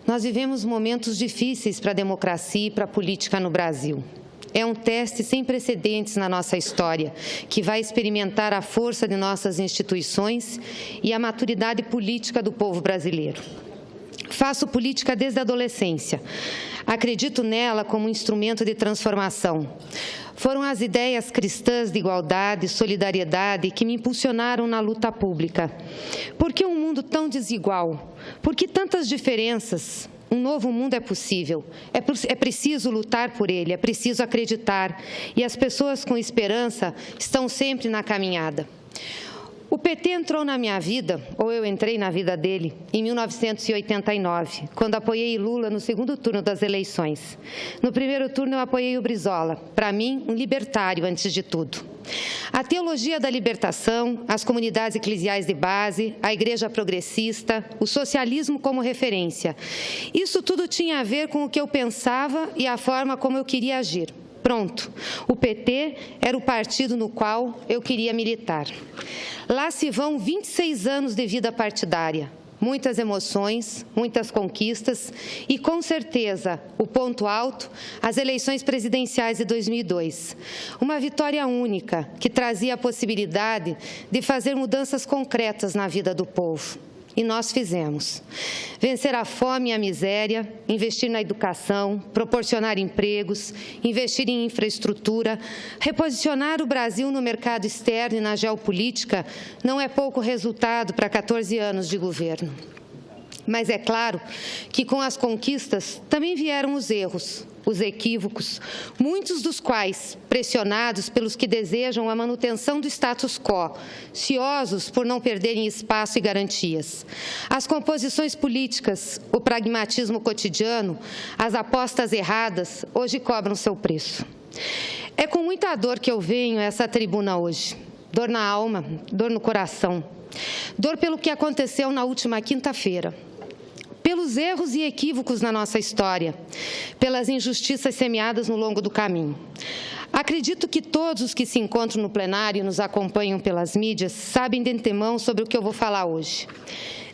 Nós vivemos momentos difíceis para a democracia e para a política no Brasil. É um teste sem precedentes na nossa história, que vai experimentar a força de nossas instituições e a maturidade política do povo brasileiro. Faço política desde a adolescência. Acredito nela como um instrumento de transformação. Foram as ideias cristãs de igualdade e solidariedade que me impulsionaram na luta pública. Por que um mundo tão desigual? Por que tantas diferenças? Um novo mundo é possível. É preciso lutar por ele, é preciso acreditar. E as pessoas com esperança estão sempre na caminhada. O PT entrou na minha vida, ou eu entrei na vida dele, em 1989, quando apoiei Lula no segundo turno das eleições. No primeiro turno, eu apoiei o Brizola, para mim, um libertário antes de tudo. A teologia da libertação, as comunidades eclesiais de base, a igreja progressista, o socialismo como referência. Isso tudo tinha a ver com o que eu pensava e a forma como eu queria agir. Pronto, o PT era o partido no qual eu queria militar. Lá se vão 26 anos de vida partidária, muitas emoções, muitas conquistas e, com certeza, o ponto alto, as eleições presidenciais de 2002. Uma vitória única que trazia a possibilidade de fazer mudanças concretas na vida do povo. E nós fizemos. Vencer a fome e a miséria, investir na educação, proporcionar empregos, investir em infraestrutura, reposicionar o Brasil no mercado externo e na geopolítica não é pouco resultado para 14 anos de governo. Mas é claro que com as conquistas também vieram os erros, os equívocos, muitos dos quais pressionados pelos que desejam a manutenção do status quo, ciosos por não perderem espaço e garantias. As composições políticas, o pragmatismo cotidiano, as apostas erradas, hoje cobram seu preço. É com muita dor que eu venho a essa tribuna hoje. Dor na alma, dor no coração. Dor pelo que aconteceu na última quinta-feira. Pelos erros e equívocos na nossa história, pelas injustiças semeadas no longo do caminho. Acredito que todos os que se encontram no plenário e nos acompanham pelas mídias sabem de antemão sobre o que eu vou falar hoje.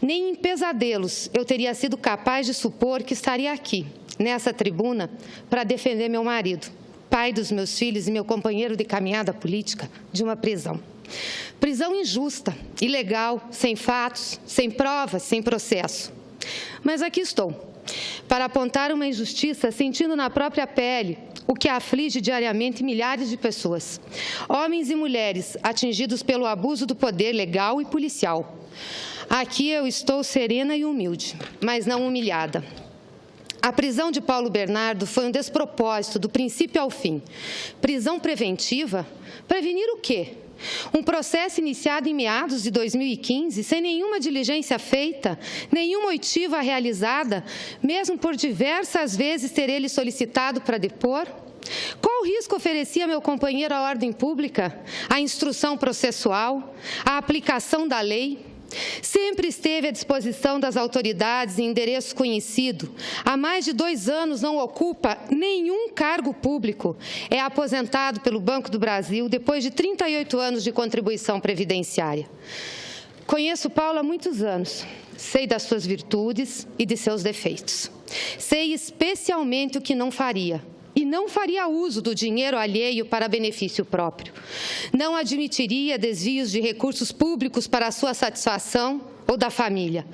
Nem em pesadelos eu teria sido capaz de supor que estaria aqui, nessa tribuna, para defender meu marido, pai dos meus filhos e meu companheiro de caminhada política, de uma prisão. Prisão injusta, ilegal, sem fatos, sem provas, sem processo. Mas aqui estou, para apontar uma injustiça sentindo na própria pele o que aflige diariamente milhares de pessoas, homens e mulheres atingidos pelo abuso do poder legal e policial. Aqui eu estou serena e humilde, mas não humilhada. A prisão de Paulo Bernardo foi um despropósito do princípio ao fim. Prisão preventiva? Prevenir o quê? Um processo iniciado em meados de 2015, sem nenhuma diligência feita, nenhuma oitiva realizada, mesmo por diversas vezes ter ele solicitado para depor? Qual risco oferecia meu companheiro à ordem pública, à instrução processual, à aplicação da lei? Sempre esteve à disposição das autoridades em endereço conhecido. Há mais de 2 anos não ocupa nenhum cargo público. É aposentado pelo Banco do Brasil depois de 38 anos de contribuição previdenciária. Conheço Paulo há muitos anos. Sei das suas virtudes e de seus defeitos. Sei especialmente o que não faria. E não faria uso do dinheiro alheio para benefício próprio. Não admitiria desvios de recursos públicos para a sua satisfação ou da família.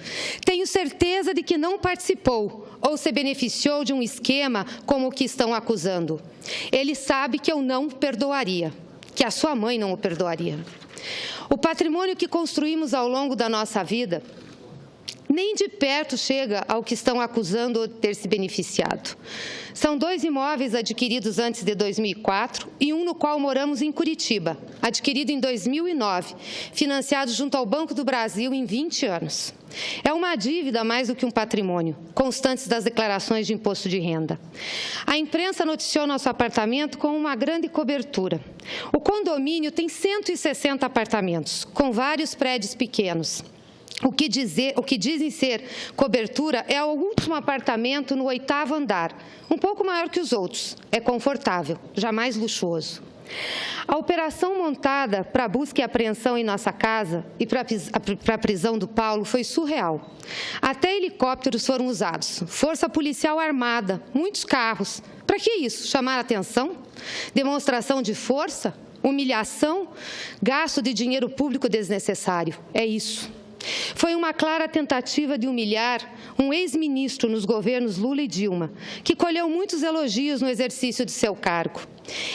Tenho certeza de que não participou ou se beneficiou de um esquema como o que estão acusando. Ele sabe que eu não perdoaria, que a sua mãe não o perdoaria. O patrimônio que construímos ao longo da nossa vida nem de perto chega ao que estão acusando ou ter se beneficiado. São 2 imóveis adquiridos antes de 2004 e um no qual moramos em Curitiba, adquirido em 2009, financiado junto ao Banco do Brasil em 20 anos. É uma dívida mais do que um patrimônio, constantes das declarações de imposto de renda. A imprensa noticiou nosso apartamento com uma grande cobertura. O condomínio tem 160 apartamentos, com vários prédios pequenos. O que dizem ser cobertura é o último apartamento no 8º andar, um pouco maior que os outros. É confortável, jamais luxuoso. A operação montada para busca e apreensão em nossa casa e para a prisão do Paulo foi surreal. Até helicópteros foram usados, força policial armada, muitos carros. Para que isso? Chamar atenção? Demonstração de força? Humilhação? Gasto de dinheiro público desnecessário? É isso. Foi uma clara tentativa de humilhar um ex-ministro nos governos Lula e Dilma, que colheu muitos elogios no exercício de seu cargo.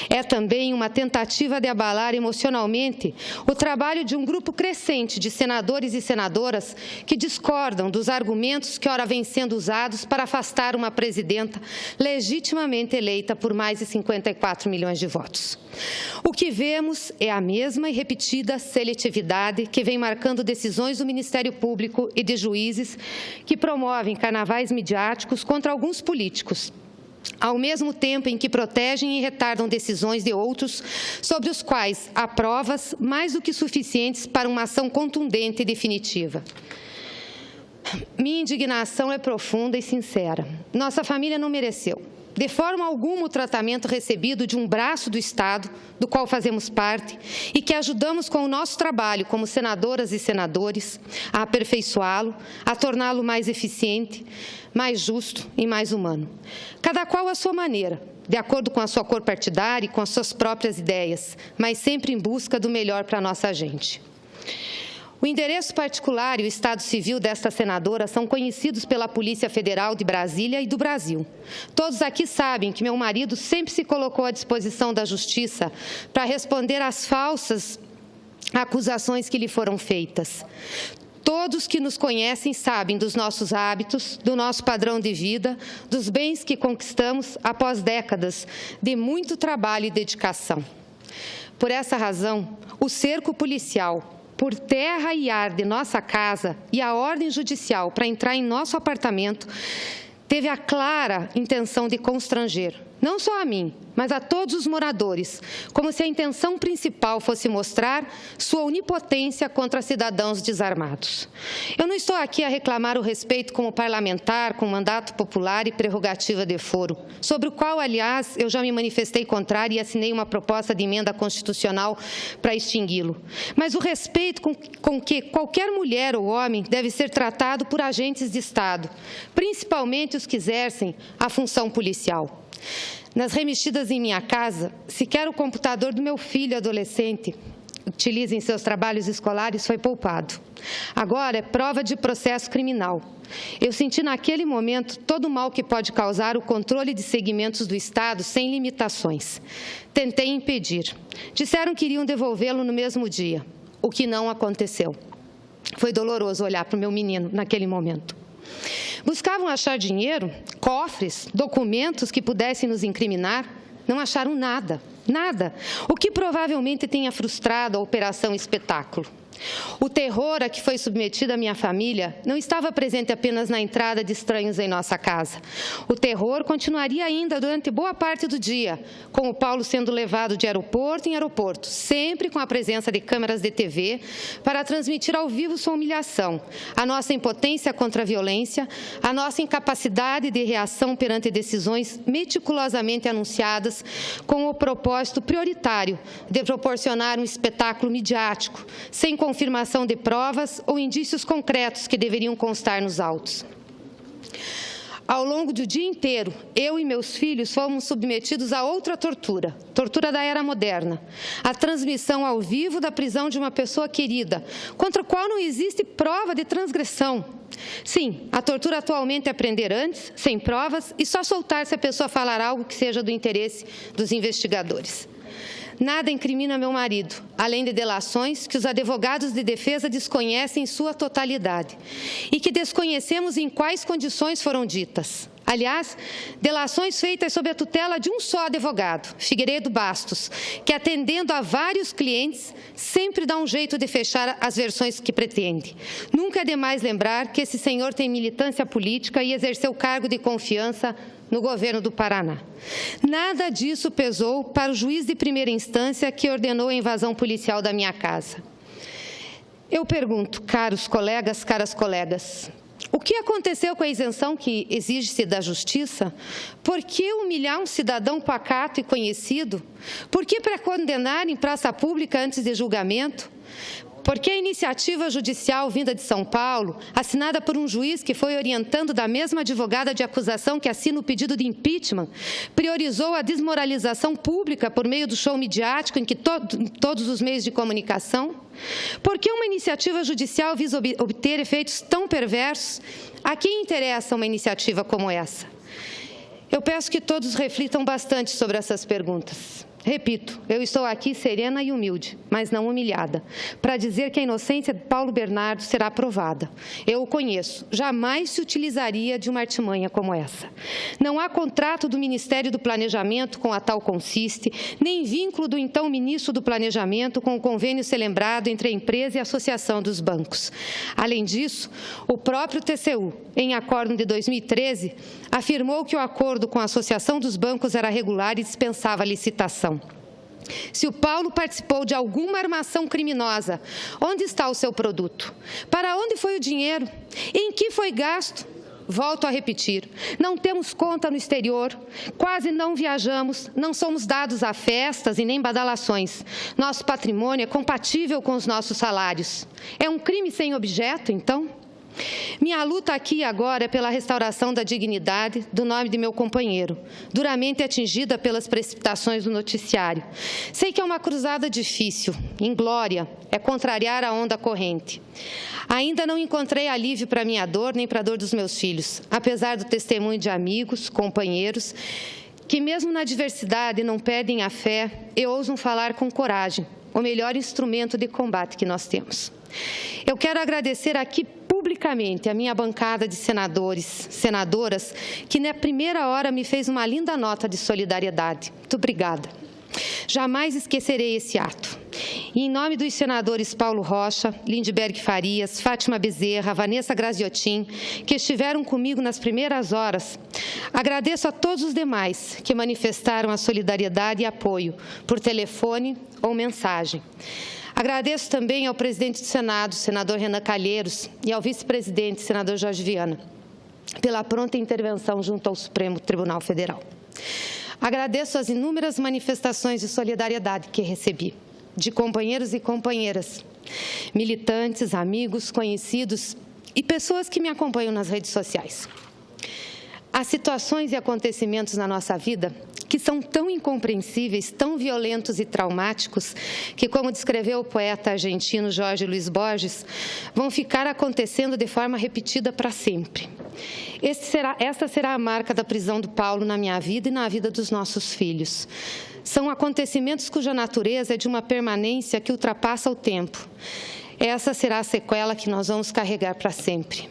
É também uma tentativa de abalar emocionalmente o trabalho de um grupo crescente de senadores e senadoras que discordam dos argumentos que ora vêm sendo usados para afastar uma presidenta legitimamente eleita por mais de 54 milhões de votos. O que vemos é a mesma e repetida seletividade que vem marcando decisões do Ministério Público e de juízes que promovem carnavais midiáticos contra alguns políticos, ao mesmo tempo em que protegem e retardam decisões de outros sobre os quais há provas mais do que suficientes para uma ação contundente e definitiva. Minha indignação é profunda e sincera. Nossa família não mereceu, de forma alguma, o tratamento recebido de um braço do Estado, do qual fazemos parte, e que ajudamos com o nosso trabalho como senadoras e senadores a aperfeiçoá-lo, a torná-lo mais eficiente, mais justo e mais humano. Cada qual à sua maneira, de acordo com a sua cor partidária e com as suas próprias ideias, mas sempre em busca do melhor para a nossa gente. O endereço particular e o estado civil desta senadora são conhecidos pela Polícia Federal de Brasília e do Brasil. Todos aqui sabem que meu marido sempre se colocou à disposição da Justiça para responder às falsas acusações que lhe foram feitas. Todos que nos conhecem sabem dos nossos hábitos, do nosso padrão de vida, dos bens que conquistamos após décadas de muito trabalho e dedicação. Por essa razão, o cerco policial por terra e ar de nossa casa e a ordem judicial para entrar em nosso apartamento teve a clara intenção de constranger, não só a mim, mas a todos os moradores, como se a intenção principal fosse mostrar sua onipotência contra cidadãos desarmados. Eu não estou aqui a reclamar o respeito como parlamentar, com mandato popular e prerrogativa de foro, sobre o qual, aliás, eu já me manifestei contrário e assinei uma proposta de emenda constitucional para extingui-lo. Mas o respeito com que qualquer mulher ou homem deve ser tratado por agentes de Estado, principalmente os que exercem a função policial. Nas remexidas em minha casa, sequer o computador do meu filho adolescente utiliza em seus trabalhos escolares foi poupado. Agora é prova de processo criminal. Eu senti naquele momento todo o mal que pode causar o controle de segmentos do Estado sem limitações. Tentei impedir. Disseram que iriam devolvê-lo no mesmo dia, o que não aconteceu. Foi doloroso olhar para o meu menino naquele momento. Buscavam achar dinheiro, cofres, documentos que pudessem nos incriminar. Não acharam nada, nada. O que provavelmente tenha frustrado a Operação Espetáculo. O terror a que foi submetida a minha família não estava presente apenas na entrada de estranhos em nossa casa. O terror continuaria ainda durante boa parte do dia, com o Paulo sendo levado de aeroporto em aeroporto, sempre com a presença de câmeras de TV, para transmitir ao vivo sua humilhação, a nossa impotência contra a violência, a nossa incapacidade de reação perante decisões meticulosamente anunciadas com o propósito prioritário de proporcionar um espetáculo midiático, sem confirmação de provas ou indícios concretos que deveriam constar nos autos. Ao longo do dia inteiro, eu e meus filhos fomos submetidos a outra tortura, tortura da era moderna, a transmissão ao vivo da prisão de uma pessoa querida, contra a qual não existe prova de transgressão. Sim, a tortura atualmente é prender antes, sem provas, e só soltar se a pessoa falar algo que seja do interesse dos investigadores. Nada incrimina meu marido, além de delações que os advogados de defesa desconhecem em sua totalidade e que desconhecemos em quais condições foram ditas. Aliás, delações feitas sob a tutela de um só advogado, Figueiredo Bastos, que, atendendo a vários clientes, sempre dá um jeito de fechar as versões que pretende. Nunca é demais lembrar que esse senhor tem militância política e exerceu cargo de confiança no governo do Paraná. Nada disso pesou para o juiz de primeira instância que ordenou a invasão policial da minha casa. Eu pergunto, caros colegas, caras colegas, O que aconteceu com a isenção que exige-se da Justiça? Por que humilhar um cidadão pacato e conhecido? Por que precondenar em praça pública antes de julgamento? Porque a iniciativa judicial vinda de São Paulo, assinada por um juiz que foi orientando da mesma advogada de acusação que assina o pedido de impeachment, priorizou a desmoralização pública por meio do show midiático em todos os meios de comunicação? Porque uma iniciativa judicial visa obter efeitos tão perversos? A quem interessa uma iniciativa como essa? Eu peço que todos reflitam bastante sobre essas perguntas. Repito, eu estou aqui serena e humilde, mas não humilhada, para dizer que a inocência de Paulo Bernardo será provada. Eu o conheço, jamais se utilizaria de uma artimanha como essa. Não há contrato do Ministério do Planejamento com a tal consiste, nem vínculo do então ministro do Planejamento com o convênio celebrado entre a empresa e a Associação dos Bancos. Além disso, o próprio TCU, em acórdão de 2013, afirmou que o acordo com a Associação dos Bancos era regular e dispensava a licitação. Se o Paulo participou de alguma armação criminosa, onde está o seu produto? Para onde foi o dinheiro? Em que foi gasto? Volto a repetir, não temos conta no exterior, quase não viajamos, não somos dados a festas e nem badalações. Nosso patrimônio é compatível com os nossos salários. É um crime sem objeto, então? Minha luta aqui e agora é pela restauração da dignidade do nome de meu companheiro, duramente atingida pelas precipitações do noticiário. Sei que é uma cruzada difícil, inglória, é contrariar a onda corrente. Ainda não encontrei alívio para minha dor nem para a dor dos meus filhos, apesar do testemunho de amigos, companheiros, que mesmo na adversidade não perdem a fé e ousam falar com coragem, o melhor instrumento de combate que nós temos. Eu quero agradecer aqui publicamente a minha bancada de senadores, senadoras, que na primeira hora me fez uma linda nota de solidariedade. Muito obrigada. Jamais esquecerei esse ato. E em nome dos senadores Paulo Rocha, Lindbergh Farias, Fátima Bezerra, Vanessa Graziotin, que estiveram comigo nas primeiras horas, agradeço a todos os demais que manifestaram a solidariedade e apoio por telefone ou mensagem. Agradeço também ao presidente do Senado, senador Renan Calheiros, e ao vice-presidente, senador Jorge Viana, pela pronta intervenção junto ao Supremo Tribunal Federal. Agradeço as inúmeras manifestações de solidariedade que recebi, de companheiros e companheiras, militantes, amigos, conhecidos e pessoas que me acompanham nas redes sociais. Há situações e acontecimentos na nossa vida que são tão incompreensíveis, tão violentos e traumáticos, que, como descreveu o poeta argentino Jorge Luiz Borges, vão ficar acontecendo de forma repetida para sempre. Esta será a marca da prisão do Paulo na minha vida e na vida dos nossos filhos. São acontecimentos cuja natureza é de uma permanência que ultrapassa o tempo. Essa será a sequela que nós vamos carregar para sempre.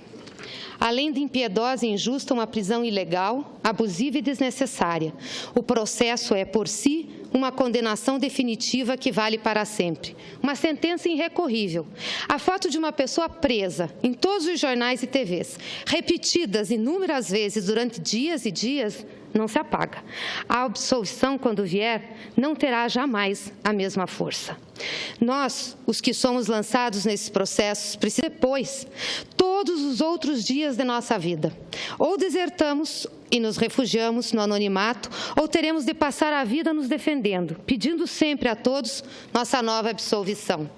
Além de impiedosa e injusta, uma prisão ilegal, abusiva e desnecessária. O processo é, por si, uma condenação definitiva que vale para sempre. Uma sentença irrecorrível. A foto de uma pessoa presa em todos os jornais e TVs, repetidas inúmeras vezes durante dias e dias, não se apaga. A absolvição, quando vier, não terá jamais a mesma força. Nós, os que somos lançados nesses processos, precisamos depois, todos os outros dias de nossa vida. Ou desertamos e nos refugiamos no anonimato, ou teremos de passar a vida nos defendendo, pedindo sempre a todos nossa nova absolvição.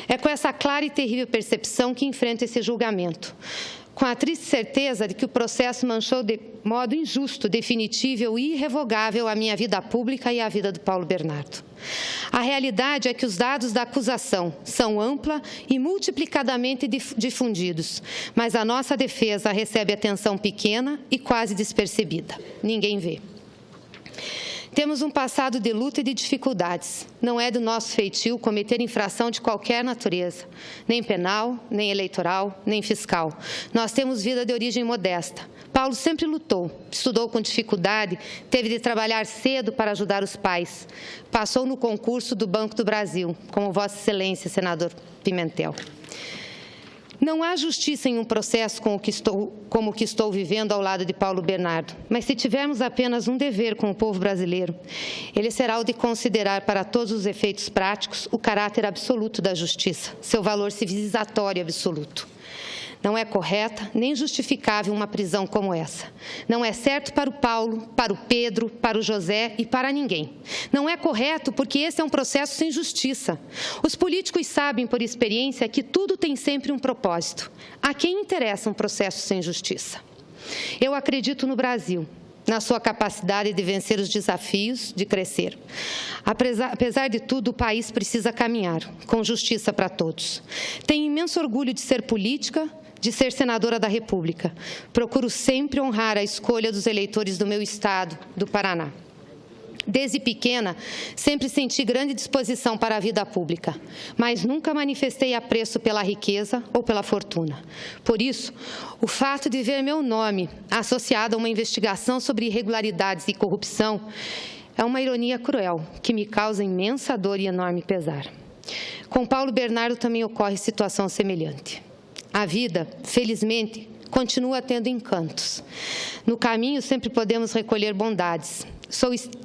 É com essa clara e terrível percepção que enfrento esse julgamento, com a triste certeza de que o processo manchou de modo injusto, definitivo e irrevogável a minha vida pública e a vida do Paulo Bernardo. A realidade é que os dados da acusação são ampla e multiplicadamente difundidos, mas a nossa defesa recebe atenção pequena e quase despercebida. Ninguém vê. Temos um passado de luta e de dificuldades. Não é do nosso feitio cometer infração de qualquer natureza, nem penal, nem eleitoral, nem fiscal. Nós temos vida de origem modesta. Paulo sempre lutou, estudou com dificuldade, teve de trabalhar cedo para ajudar os pais. Passou no concurso do Banco do Brasil, como Vossa Excelência, senador Pimentel. Não há justiça em um processo como o que estou vivendo ao lado de Paulo Bernardo, mas se tivermos apenas um dever com o povo brasileiro, ele será o de considerar para todos os efeitos práticos o caráter absoluto da justiça, seu valor civilizatório absoluto. Não é correta nem justificável uma prisão como essa. Não é certo para o Paulo, para o Pedro, para o José e para ninguém. Não é correto porque esse é um processo sem justiça. Os políticos sabem por experiência que tudo tem sempre um propósito. A quem interessa um processo sem justiça? Eu acredito no Brasil, na sua capacidade de vencer os desafios, de crescer. Apesar de tudo, o país precisa caminhar, com justiça para todos. Tenho imenso orgulho de ser política, de ser senadora da República. Procuro sempre honrar a escolha dos eleitores do meu estado, do Paraná. Desde pequena, sempre senti grande disposição para a vida pública, mas nunca manifestei apreço pela riqueza ou pela fortuna. Por isso, o fato de ver meu nome associado a uma investigação sobre irregularidades e corrupção é uma ironia cruel, que me causa imensa dor e enorme pesar. Com Paulo Bernardo também ocorre situação semelhante. A vida, felizmente, continua tendo encantos. No caminho, sempre podemos recolher bondades.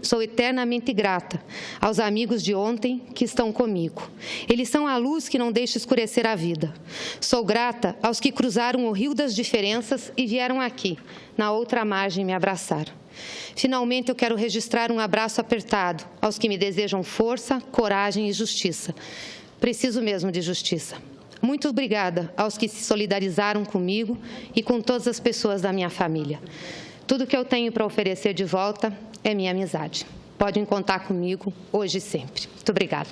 Sou eternamente grata aos amigos de ontem que estão comigo. Eles são a luz que não deixa escurecer a vida. Sou grata aos que cruzaram o rio das diferenças e vieram aqui, na outra margem, me abraçar. Finalmente, eu quero registrar um abraço apertado aos que me desejam força, coragem e justiça. Preciso mesmo de justiça. Muito obrigada aos que se solidarizaram comigo e com todas as pessoas da minha família. Tudo que eu tenho para oferecer de volta é minha amizade. Podem contar comigo hoje e sempre. Muito obrigada.